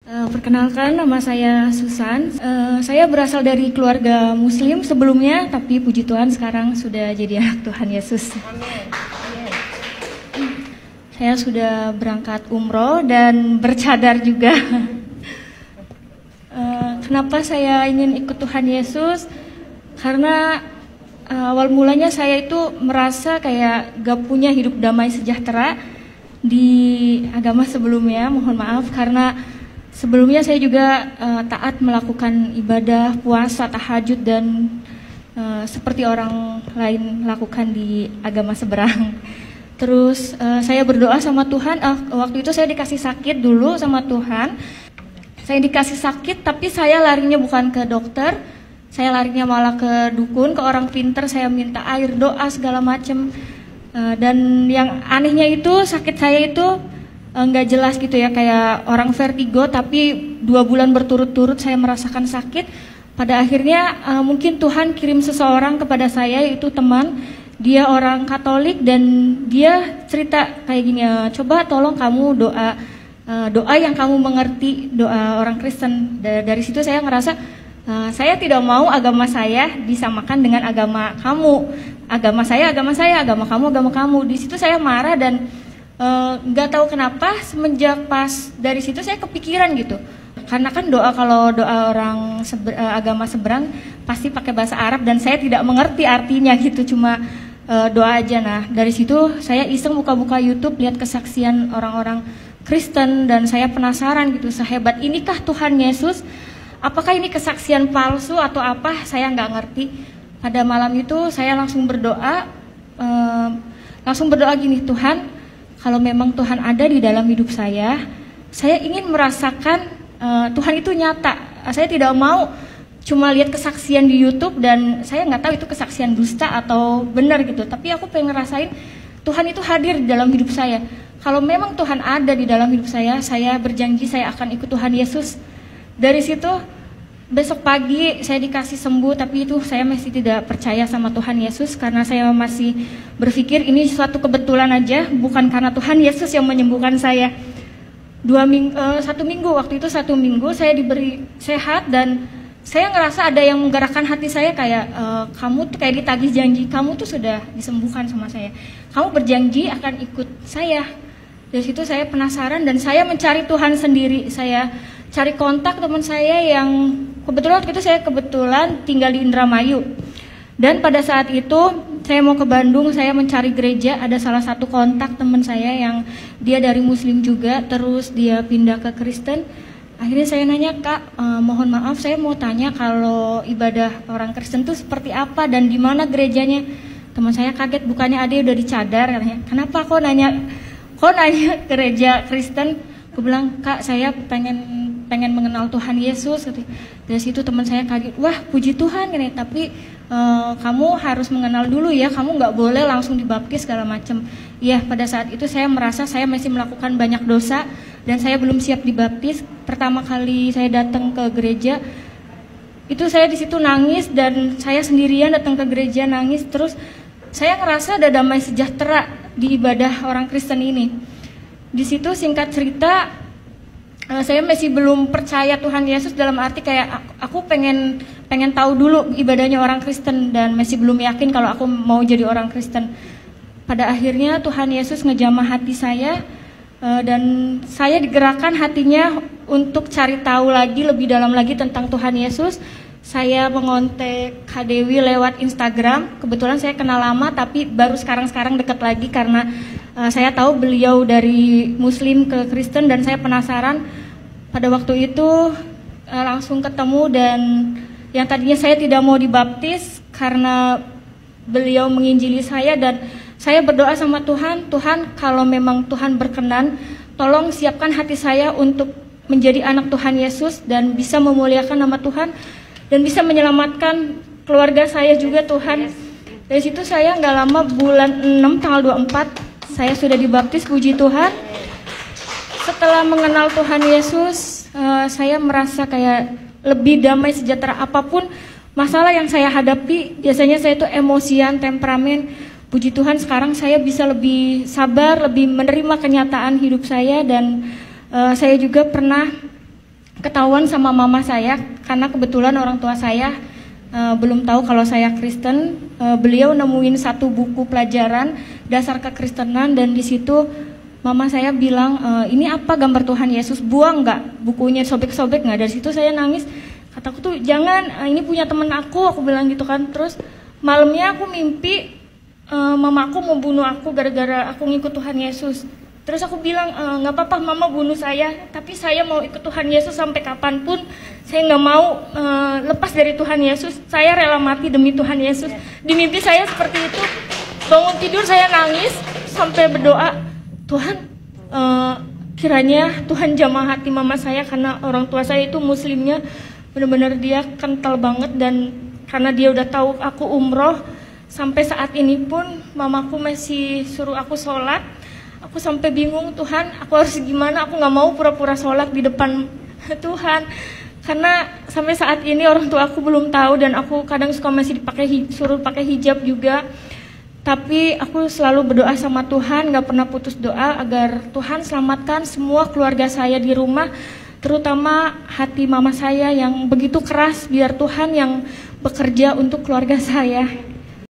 Perkenalkan, nama saya Susan. Saya berasal dari keluarga Muslim sebelumnya, tapi puji Tuhan sekarang sudah jadi anak Tuhan Yesus. Amin. Saya sudah berangkat umroh dan bercadar juga. Kenapa saya ingin ikut Tuhan Yesus? Karena awal mulanya saya itu merasa kayak gak punya hidup damai sejahtera di agama sebelumnya. Mohon maaf karena sebelumnya saya juga taat melakukan ibadah, puasa, tahajud dan seperti orang lain lakukan di agama seberang. Terus saya berdoa sama Tuhan, waktu itu saya dikasih sakit dulu sama Tuhan. Saya dikasih sakit tapi saya larinya bukan ke dokter, saya larinya malah ke dukun, ke orang pinter, saya minta air, doa segala macem. Dan yang anehnya itu sakit saya itu nggak jelas gitu ya, kayak orang vertigo, tapi 2 bulan berturut-turut saya merasakan sakit. Pada akhirnya mungkin Tuhan kirim seseorang kepada saya, yaitu teman, dia orang Katolik dan dia cerita kayak gini, coba tolong kamu doa yang kamu mengerti, doa orang Kristen. Dari situ saya ngerasa saya tidak mau agama saya disamakan dengan agama kamu. Agama saya, agama kamu. Di situ saya marah dan nggak tahu kenapa semenjak pas dari situ saya kepikiran gitu. Karena kan kalau doa orang agama seberang pasti pakai bahasa Arab dan saya tidak mengerti artinya gitu, cuma doa aja. Nah dari situ saya iseng buka-buka YouTube, lihat kesaksian orang-orang Kristen dan saya penasaran gitu, sehebat inikah Tuhan Yesus? Apakah ini kesaksian palsu atau apa? Saya nggak ngerti. Pada malam itu saya langsung berdoa gini, Tuhan, kalau memang Tuhan ada di dalam hidup saya ingin merasakan Tuhan itu nyata. Saya tidak mau cuma lihat kesaksian di YouTube dan saya nggak tahu itu kesaksian dusta atau benar gitu. Tapi aku pengen ngerasain Tuhan itu hadir di dalam hidup saya. Kalau memang Tuhan ada di dalam hidup saya berjanji saya akan ikut Tuhan Yesus. Dari situ besok pagi saya dikasih sembuh, tapi itu saya masih tidak percaya sama Tuhan Yesus karena saya masih berpikir ini suatu kebetulan aja, bukan karena Tuhan Yesus yang menyembuhkan saya. 1 minggu, waktu itu 1 minggu saya diberi sehat dan saya ngerasa ada yang menggerakkan hati saya kayak kamu tuh kayak ditagih janji, kamu tuh sudah disembuhkan sama saya. Kamu berjanji akan ikut saya. Dari situ saya penasaran dan saya mencari Tuhan sendiri. Saya cari kontak teman saya yang kebetulan waktu itu saya tinggal di Indramayu. Dan pada saat itu saya mau ke Bandung, saya mencari gereja, ada salah satu kontak teman saya yang dia dari Muslim juga, terus dia pindah ke Kristen. Akhirnya saya nanya, Kak, mohon maaf saya mau tanya kalau ibadah orang Kristen itu seperti apa dan di mana gerejanya. Teman saya kaget, bukannya ada udah dicadar, katanya. Kenapa kok nanya gereja Kristen? Aku bilang, Kak, saya pengen mengenal Tuhan Yesus. Dari situ teman saya kaget, wah puji Tuhan, tapi kamu harus mengenal dulu ya, kamu nggak boleh langsung dibaptis segala macam. Iya, pada saat itu saya merasa saya masih melakukan banyak dosa dan saya belum siap dibaptis. Pertama kali saya datang ke gereja, itu saya di situ nangis dan saya sendirian datang ke gereja nangis. Terus saya ngerasa ada damai sejahtera di ibadah orang Kristen ini. Di situ singkat cerita, saya masih belum percaya Tuhan Yesus dalam arti kayak aku pengen tahu dulu ibadahnya orang Kristen dan masih belum yakin kalau aku mau jadi orang Kristen. Pada akhirnya Tuhan Yesus ngejamah hati saya dan saya digerakkan hatinya untuk cari tahu lagi lebih dalam lagi tentang Tuhan Yesus. Saya mengontak Kak Dewi lewat Instagram. Kebetulan saya kenal lama tapi baru sekarang dekat lagi karena saya tahu beliau dari Muslim ke Kristen dan saya penasaran. Pada waktu itu langsung ketemu dan yang tadinya saya tidak mau dibaptis karena beliau menginjili saya dan saya berdoa sama Tuhan, Tuhan kalau memang Tuhan berkenan, tolong siapkan hati saya untuk menjadi anak Tuhan Yesus dan bisa memuliakan nama Tuhan dan bisa menyelamatkan keluarga saya juga Tuhan. Dari situ saya nggak lama, bulan 6 tanggal 24 saya sudah dibaptis, puji Tuhan. Setelah mengenal Tuhan Yesus, saya merasa kayak lebih damai sejahtera. Apapun masalah yang saya hadapi, biasanya saya itu emosian, temperamen. Puji Tuhan sekarang saya bisa lebih sabar, lebih menerima kenyataan hidup saya dan saya juga pernah ketahuan sama mama saya karena kebetulan orang tua saya belum tahu kalau saya Kristen. Beliau nemuin satu buku pelajaran dasar kekristenan dan di situ mama saya bilang, ini apa gambar Tuhan Yesus, buang nggak bukunya, sobek-sobek nggak. Dari situ saya nangis, kataku tuh jangan, ini punya temen aku bilang gitu kan. Terus malamnya aku mimpi mama aku mau bunuh aku gara-gara aku ngikut Tuhan Yesus. Terus aku bilang, nggak apa-apa mama bunuh saya, tapi saya mau ikut Tuhan Yesus sampai kapanpun. Saya nggak mau lepas dari Tuhan Yesus, saya rela mati demi Tuhan Yesus. Di mimpi saya seperti itu, bangun tidur saya nangis sampai berdoa, Tuhan kiranya Tuhan jamah hati mama saya, karena orang tua saya itu muslimnya, benar-benar dia kental banget. Dan karena dia udah tahu aku umroh, sampai saat ini pun mamaku masih suruh aku sholat. Aku sampai bingung, Tuhan aku harus gimana, aku gak mau pura-pura sholat di depan Tuhan. Karena sampai saat ini orang tua aku belum tahu dan aku kadang suka masih suruh pakai hijab juga. Tapi aku selalu berdoa sama Tuhan, gak pernah putus doa agar Tuhan selamatkan semua keluarga saya di rumah. Terutama hati mama saya yang begitu keras, biar Tuhan yang bekerja untuk keluarga saya.